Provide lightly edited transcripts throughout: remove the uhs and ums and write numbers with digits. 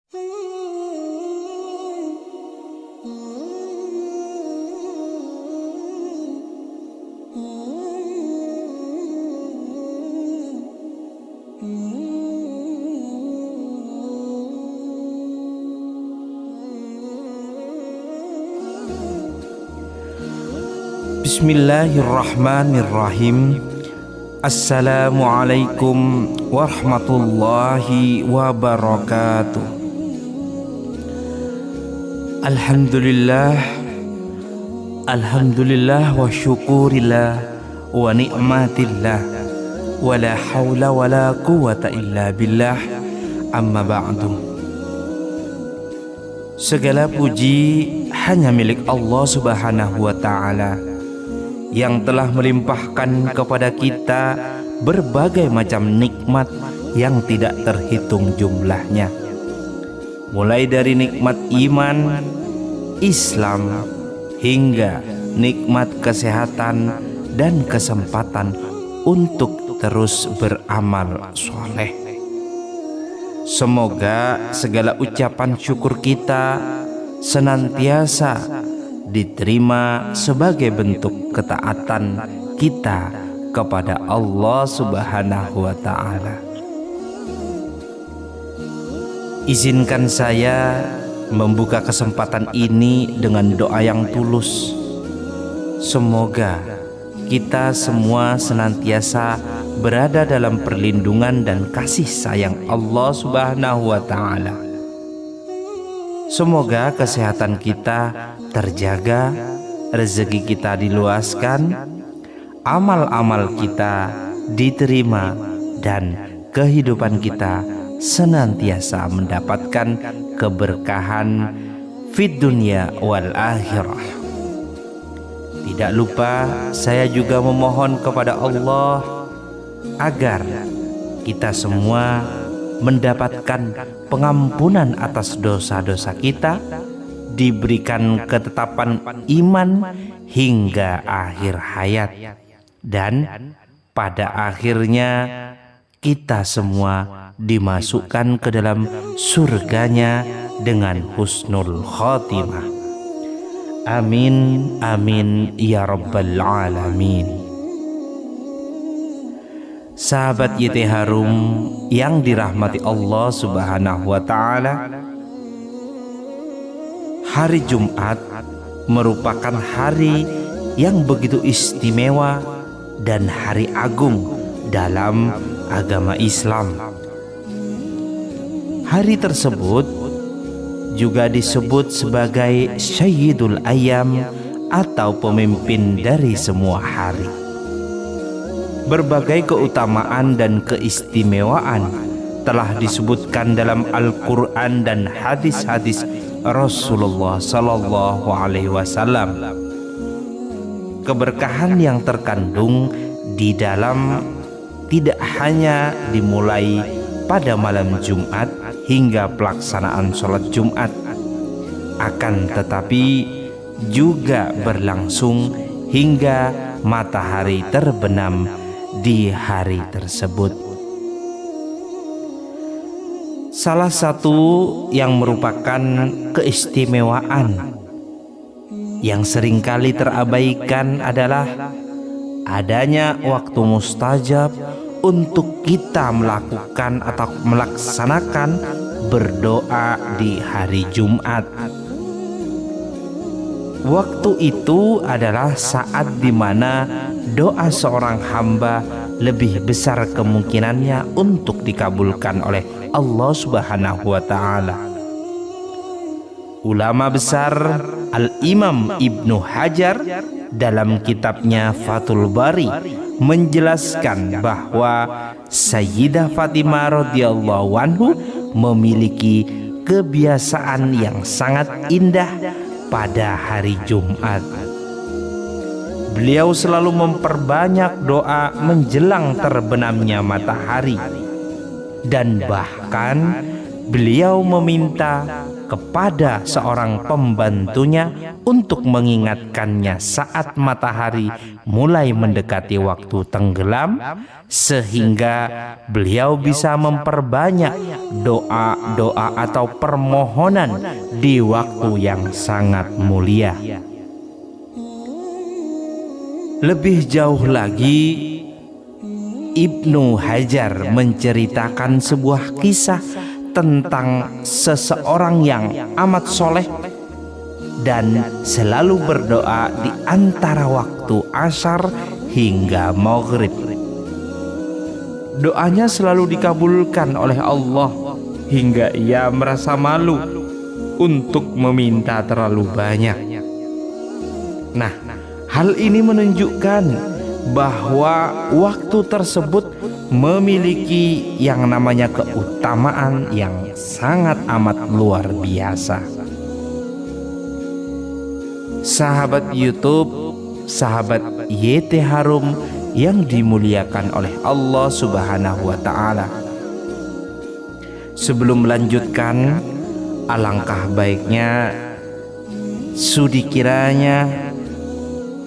Bismillahirrahmanirrahim. Assalamualaikum warahmatullahi wabarakatuh. Alhamdulillah, alhamdulillah wa syukurillah wa ni'matillah wa la hawla wa la quwata illa billah, amma ba'du. Segala puji hanya milik Allah Subhanahu wa ta'ala yang telah melimpahkan kepada kita berbagai macam nikmat yang tidak terhitung jumlahnya, mulai dari nikmat iman, Islam, hingga nikmat kesehatan dan kesempatan untuk terus beramal soleh. Semoga segala ucapan syukur kita senantiasa diterima sebagai bentuk ketaatan kita kepada Allah Subhanahu wa ta'ala. Izinkan saya membuka kesempatan ini dengan doa yang tulus. Semoga kita semua senantiasa berada dalam perlindungan dan kasih sayang Allah Subhanahu wa ta'ala. Semoga kesehatan kita terjaga, rezeki kita diluaskan, amal-amal kita diterima, dan kehidupan kita senantiasa mendapatkan keberkahan fid dunya wal akhirah. Tidak lupa saya juga memohon kepada Allah agar kita semua mendapatkan pengampunan atas dosa-dosa kita, diberikan ketetapan iman hingga akhir hayat, dan pada akhirnya kita semua dimasukkan ke dalam surganya dengan husnul khotimah. Amin, amin, ya rabbal alamin. Sahabat YT Harum yang dirahmati Allah Subhanahu wa ta'ala, hari Jumat merupakan hari yang begitu istimewa dan hari agung dalam agama Islam. Hari tersebut juga disebut sebagai Sayyidul Ayyam atau pemimpin dari semua hari. Berbagai keutamaan dan keistimewaan telah disebutkan dalam Al-Quran dan hadis-hadis Rasulullah Sallallahu Alaihi Wasallam. Keberkahan yang terkandung di dalam tidak hanya dimulai pada malam Jumat hingga pelaksanaan sholat Jumat, akan tetapi juga berlangsung hingga matahari terbenam di hari tersebut. Salah satu yang merupakan keistimewaan yang seringkali terabaikan adalah adanya waktu mustajab untuk kita melakukan atau melaksanakan berdoa di hari Jumat. Waktu itu adalah saat di mana doa seorang hamba lebih besar kemungkinannya untuk dikabulkan oleh Allah Subhanahu wa ta'ala. Ulama besar Al-Imam Ibnu Hajar dalam kitabnya Fathul Bari menjelaskan bahwa Sayyidah Fatimah radhiyallahu anhu memiliki kebiasaan yang sangat indah pada hari Jumat. Beliau selalu memperbanyak doa menjelang terbenamnya matahari, dan bahkan beliau meminta kepada seorang pembantunya untuk mengingatkannya saat matahari mulai mendekati waktu tenggelam, sehingga beliau bisa memperbanyak doa-doa atau permohonan di waktu yang sangat mulia. Lebih jauh lagi, Ibnu Hajar menceritakan sebuah kisah tentang seseorang yang amat soleh dan selalu berdoa di antara waktu Ashar hingga Maghrib. Doanya selalu dikabulkan oleh Allah hingga ia merasa malu untuk meminta terlalu banyak. Nah, hal ini menunjukkan bahwa waktu tersebut memiliki yang namanya keutamaan yang sangat amat luar biasa. Sahabat YouTube, sahabat YT Harum yang dimuliakan oleh Allah Subhanahu wa Ta'ala, sebelum melanjutkan, alangkah baiknya sudi kiranya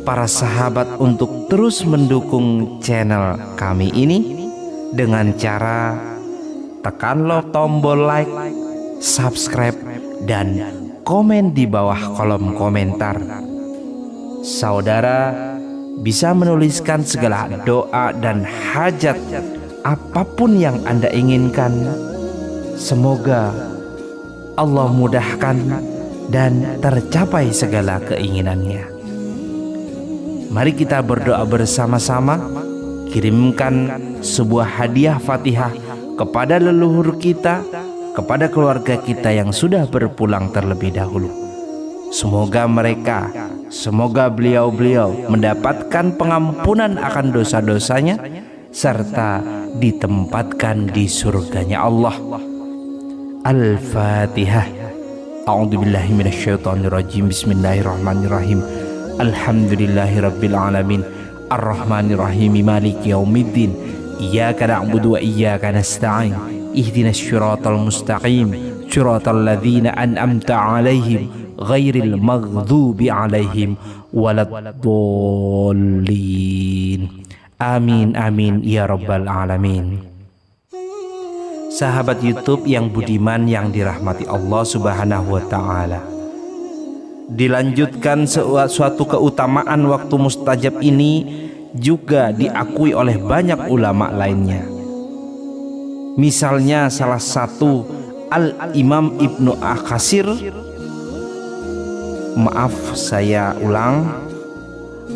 para sahabat untuk terus mendukung channel kami ini dengan cara tekanlah tombol like, subscribe, dan komen di bawah kolom komentar. Saudara bisa menuliskan segala doa dan hajat apapun yang Anda inginkan. Semoga Allah mudahkan dan tercapai segala keinginannya. Mari kita berdoa bersama-sama, kirimkan sebuah hadiah Fatihah kepada leluhur kita, kepada keluarga kita yang sudah berpulang terlebih dahulu. Semoga beliau-beliau mendapatkan pengampunan akan dosa-dosanya serta ditempatkan di surganya Allah. Al-Fatihah. A'udzubillahi minasyaitonirrajim. Bismillahirrahmanirrahim. Alhamdulillahirabbil alamin. Arrahmanirrahim. Maliki yaumiddin. Iyyaka na'budu wa iyyaka nasta'in. Ihdinas syiratal mustaqim. Syiratal ladzina an'amta 'alaihim ghairil maghdubi 'alaihim waladdallin. Amin amin ya rabbal alamin. Sahabat YouTube yang budiman yang dirahmati Allah Subhanahu wa Ta'ala, dilanjutkan suatu keutamaan waktu mustajab ini juga diakui oleh banyak ulama lainnya. Misalnya salah satu Al-Imam Ibnu Akhasir,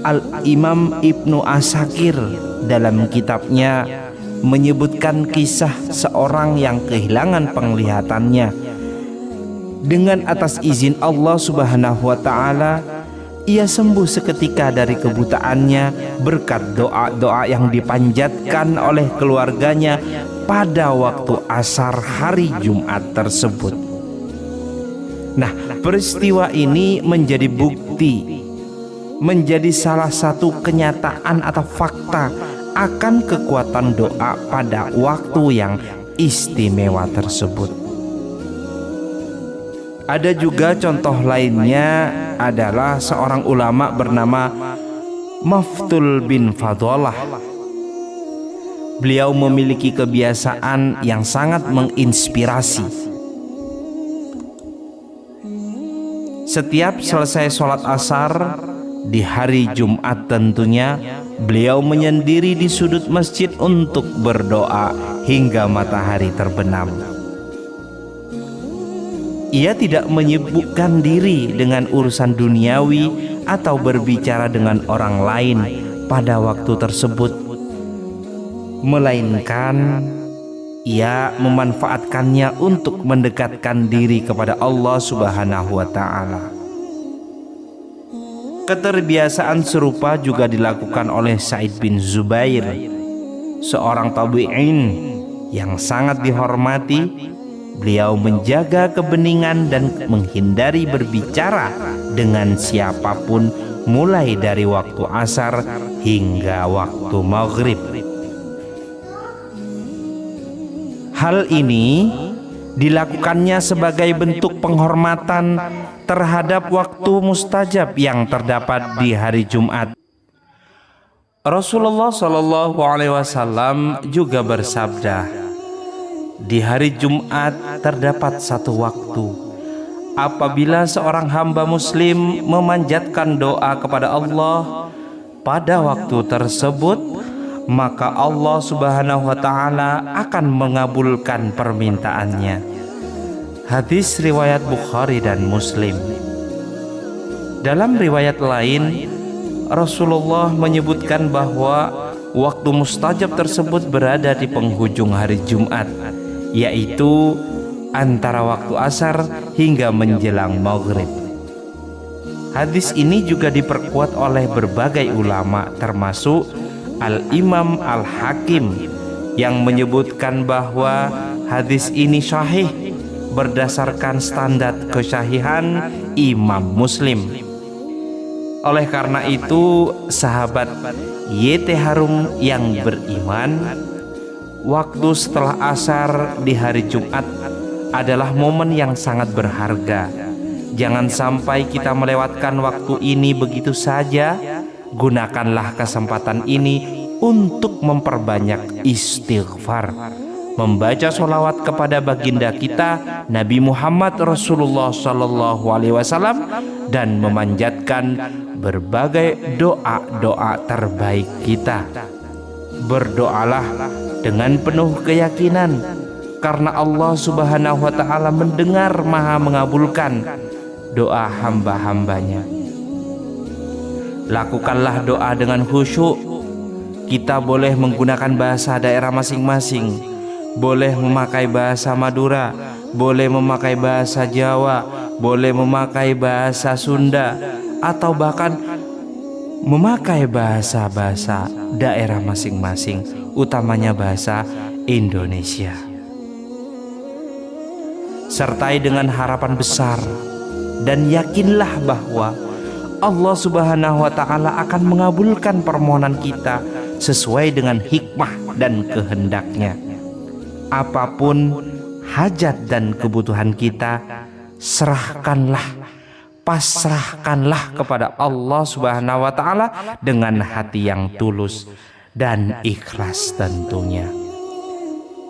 Al-Imam Ibnu Asakir dalam kitabnya menyebutkan kisah seorang yang kehilangan penglihatannya. Dengan atas izin Allah Subhanahu wa Ta'ala, ia sembuh seketika dari kebutaannya berkat doa-doa yang dipanjatkan oleh keluarganya pada waktu Ashar hari Jumat tersebut. Nah, peristiwa ini menjadi bukti, menjadi salah satu kenyataan atau fakta akan kekuatan doa pada waktu yang istimewa tersebut. Ada juga contoh lainnya adalah seorang ulama bernama Maftul bin Fadalah. Beliau memiliki kebiasaan yang sangat menginspirasi. Setiap selesai sholat asar di hari Jumat tentunya, beliau menyendiri di sudut masjid untuk berdoa hingga matahari terbenam. Ia tidak menyibukkan diri dengan urusan duniawi atau berbicara dengan orang lain pada waktu tersebut, melainkan ia memanfaatkannya untuk mendekatkan diri kepada Allah Subhanahu wa Ta'ala. Keterbiasaan serupa juga dilakukan oleh Sa'id bin Zubair, seorang tabi'in yang sangat dihormati. Beliau menjaga kebeningan dan menghindari berbicara dengan siapapun mulai dari waktu asar hingga waktu maghrib. Hal ini Dilakukannya sebagai bentuk penghormatan terhadap waktu mustajab yang terdapat di hari Jumat. Rasulullah Shallallahu Alaihi Wasallam juga bersabda, di hari Jumat terdapat satu waktu apabila seorang hamba muslim memanjatkan doa kepada Allah pada waktu tersebut, maka Allah Subhanahu wa Ta'ala akan mengabulkan permintaannya. Hadis riwayat Bukhari dan Muslim. Dalam riwayat lain, Rasulullah menyebutkan bahwa waktu mustajab tersebut berada di penghujung hari Jumat, yaitu antara waktu asar hingga menjelang maghrib. Hadis ini juga diperkuat oleh berbagai ulama, termasuk Al-Imam Al-Hakim, yang menyebutkan bahwa hadis ini sahih berdasarkan standar kesahihan Imam Muslim. Oleh karena itu, sahabat YT Harum yang beriman, waktu setelah asar di hari Jumat adalah momen yang sangat berharga. Jangan sampai kita melewatkan waktu ini begitu saja. Gunakanlah kesempatan ini untuk memperbanyak istighfar, membaca sholawat kepada baginda kita Nabi Muhammad Rasulullah Sallallahu Alaihi Wasallam, dan memanjatkan berbagai doa-doa terbaik kita. Berdoalah dengan penuh keyakinan, karena Allah Subhanahu wa Ta'ala mendengar, maha mengabulkan doa hamba-hambanya. Lakukanlah doa dengan khusyuk. Kita boleh menggunakan bahasa daerah masing-masing, boleh memakai bahasa Madura, boleh memakai bahasa Jawa, boleh memakai bahasa Sunda, atau bahkan memakai bahasa-bahasa daerah masing-masing, utamanya bahasa Indonesia. Sertai dengan harapan besar dan yakinlah bahwa Allah Subhanahu wa Ta'ala akan mengabulkan permohonan kita sesuai dengan hikmah dan kehendaknya. Apapun hajat dan kebutuhan kita, serahkanlah, pasrahkanlah kepada Allah Subhanahu wa Ta'ala dengan hati yang tulus dan ikhlas tentunya.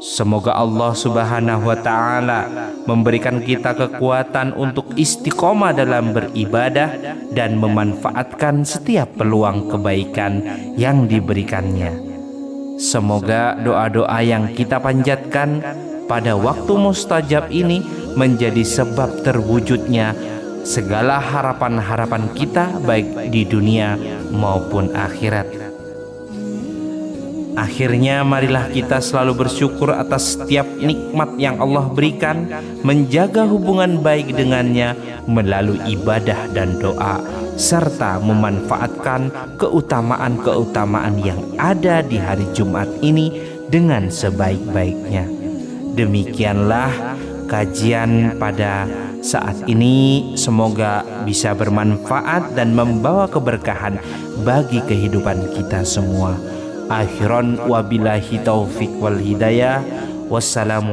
Semoga Allah Subhanahu wa Ta'ala memberikan kita kekuatan untuk istiqomah dalam beribadah dan memanfaatkan setiap peluang kebaikan yang diberikannya. Semoga doa-doa yang kita panjatkan pada waktu mustajab ini menjadi sebab terwujudnya segala harapan-harapan kita, baik di dunia maupun akhirat. Akhirnya marilah kita selalu bersyukur atas setiap nikmat yang Allah berikan, menjaga hubungan baik dengannya melalui ibadah dan doa, serta memanfaatkan keutamaan-keutamaan yang ada di hari Jumat ini dengan sebaik-baiknya. Demikianlah kajian pada saat ini, semoga bisa bermanfaat dan membawa keberkahan bagi kehidupan kita semua. Akhiran wabillahi taufik wal hidayah. Wassalamu